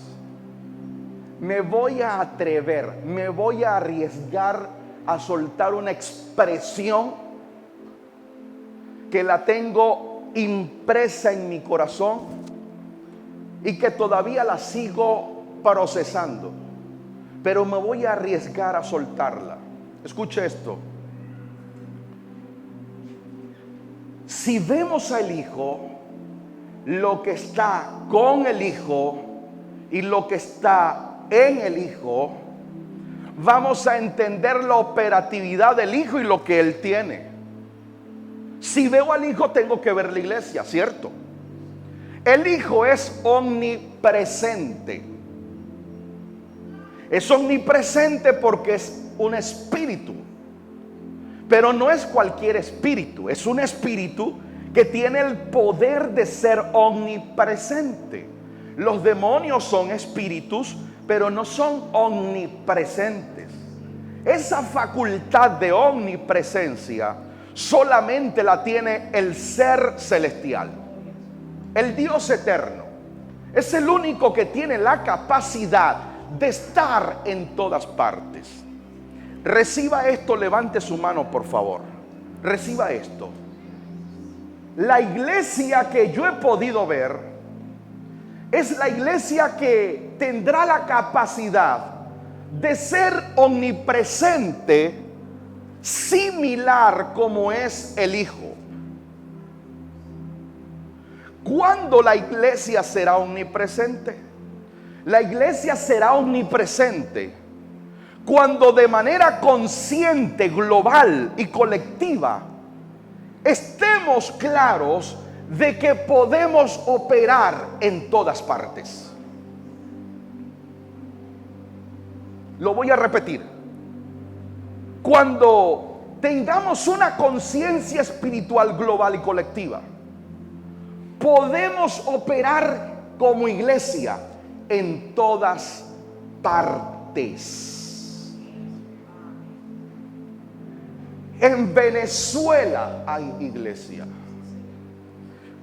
Me voy a atrever, me voy a arriesgar a soltar una expresión que la tengo impresa en mi corazón y que todavía la sigo procesando, pero me voy a arriesgar a soltarla. Escuche esto: si vemos al Hijo, lo que está con el Hijo y lo que está en el Hijo, vamos a entender la operatividad del Hijo y lo que Él tiene. Si veo al Hijo, tengo que ver la iglesia, ¿cierto? El Hijo es omnipresente. Es omnipresente porque es un espíritu. Pero no es cualquier espíritu. Es un espíritu que tiene el poder de ser omnipresente. Los demonios son espíritus, pero no son omnipresentes. Esa facultad de omnipresencia solamente la tiene el ser celestial, el Dios eterno. Es el único que tiene la capacidad de estar en todas partes. Reciba esto, levante su mano por favor. Reciba esto. La iglesia que yo he podido ver es la iglesia que tendrá la capacidad de ser omnipresente, similar como es el Hijo. ¿Cuándo la iglesia será omnipresente? La iglesia será omnipresente cuando de manera consciente, global y colectiva estemos claros de que podemos operar en todas partes. Lo voy a repetir. Cuando tengamos una conciencia espiritual global y colectiva, podemos operar como iglesia en todas partes. En Venezuela hay iglesia,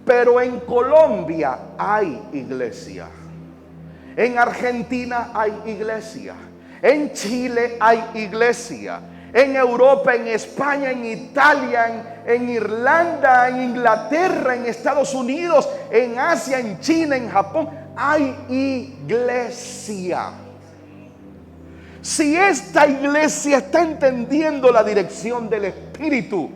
pero en Colombia hay iglesia, en Argentina hay iglesia, en Chile hay iglesia, en Europa, en España, en Italia, en Irlanda, en Inglaterra, en Estados Unidos, en Asia, en China, en Japón, hay iglesia. Si esta iglesia está entendiendo la dirección del Espíritu,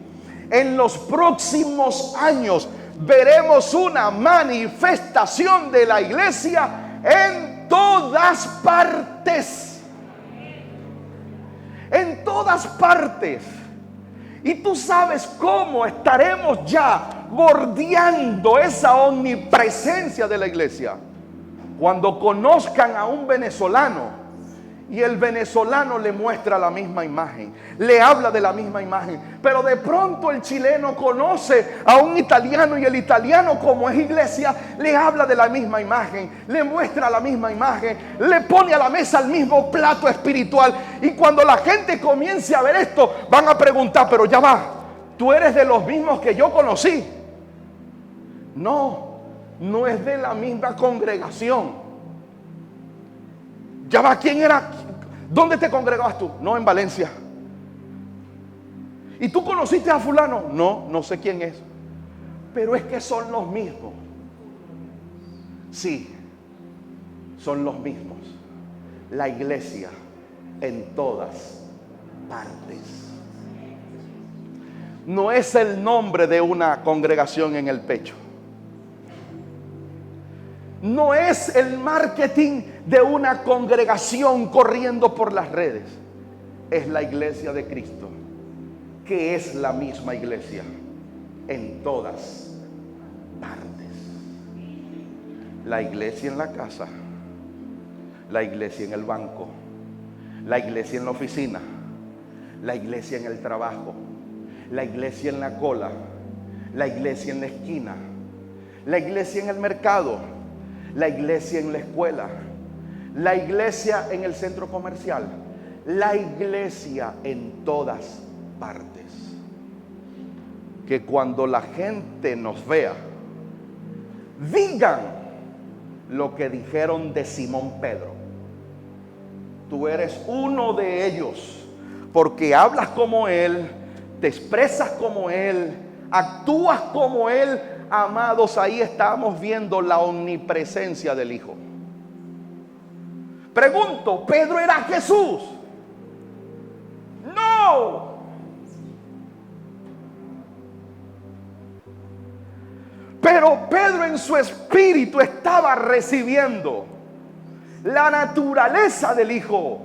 en los próximos años veremos una manifestación de la iglesia en todas partes. En todas partes. Y tú sabes cómo estaremos ya bordeando esa omnipresencia de la iglesia. Cuando conozcan a un venezolano y el venezolano le muestra la misma imagen, le habla de la misma imagen, pero de pronto el chileno conoce a un italiano y el italiano, como es iglesia, le habla de la misma imagen, le muestra la misma imagen, le pone a la mesa el mismo plato espiritual. Y cuando la gente comience a ver esto, van a preguntar: pero ya va, ¿tú eres de los mismos que yo conocí? No, no es de la misma congregación. Ya va, ¿quién era? ¿Dónde te congregabas tú? No, en Valencia. ¿Y tú conociste a fulano? No, no sé quién es. Pero es que son los mismos. Sí, son los mismos. La iglesia en todas partes. No es el nombre de una congregación en el pecho. No es el marketing de una congregación corriendo por las redes. Es la iglesia de Cristo, que es la misma iglesia en todas partes. La iglesia en la casa, la iglesia en el banco, la iglesia en la oficina, la iglesia en el trabajo, la iglesia en la cola, la iglesia en la esquina, la iglesia en el mercado, la iglesia en la escuela, la iglesia en el centro comercial, la iglesia en todas partes. Que cuando la gente nos vea, digan lo que dijeron de Simón Pedro: tú eres uno de ellos, porque hablas como él, te expresas como él, actúas como él. Amados, ahí estamos viendo la omnipresencia del Hijo. Pregunto, ¿Pedro era Jesús? No. Pero Pedro en su espíritu estaba recibiendo la naturaleza del Hijo.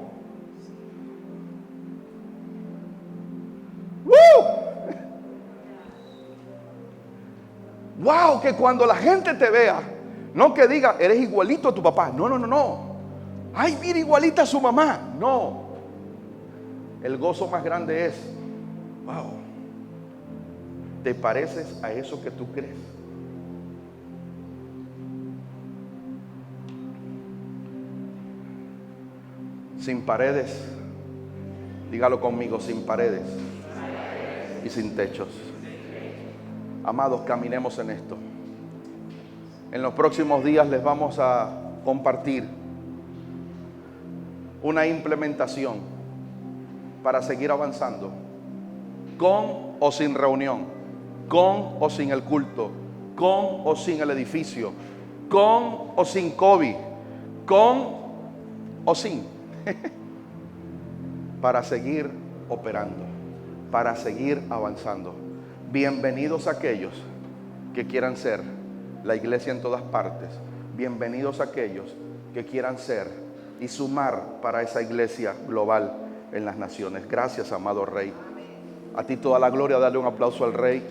Wow, que cuando la gente te vea, no que diga: eres igualito a tu papá. No, no, no, no. Ay, mira, igualita a su mamá. No. El gozo más grande es: wow, te pareces a eso que tú crees. Sin paredes, dígalo conmigo, sin paredes y sin techos. Amados, caminemos en esto. En los próximos días les vamos a compartir una implementación para seguir avanzando, con o sin reunión, con o sin el culto, con o sin el edificio, con o sin COVID, con o sin, para seguir operando, para seguir avanzando. Bienvenidos aquellos que quieran ser la iglesia en todas partes. Bienvenidos aquellos que quieran ser y sumar para esa iglesia global en las naciones. Gracias, amado Rey. A ti toda la gloria. Dale un aplauso al Rey.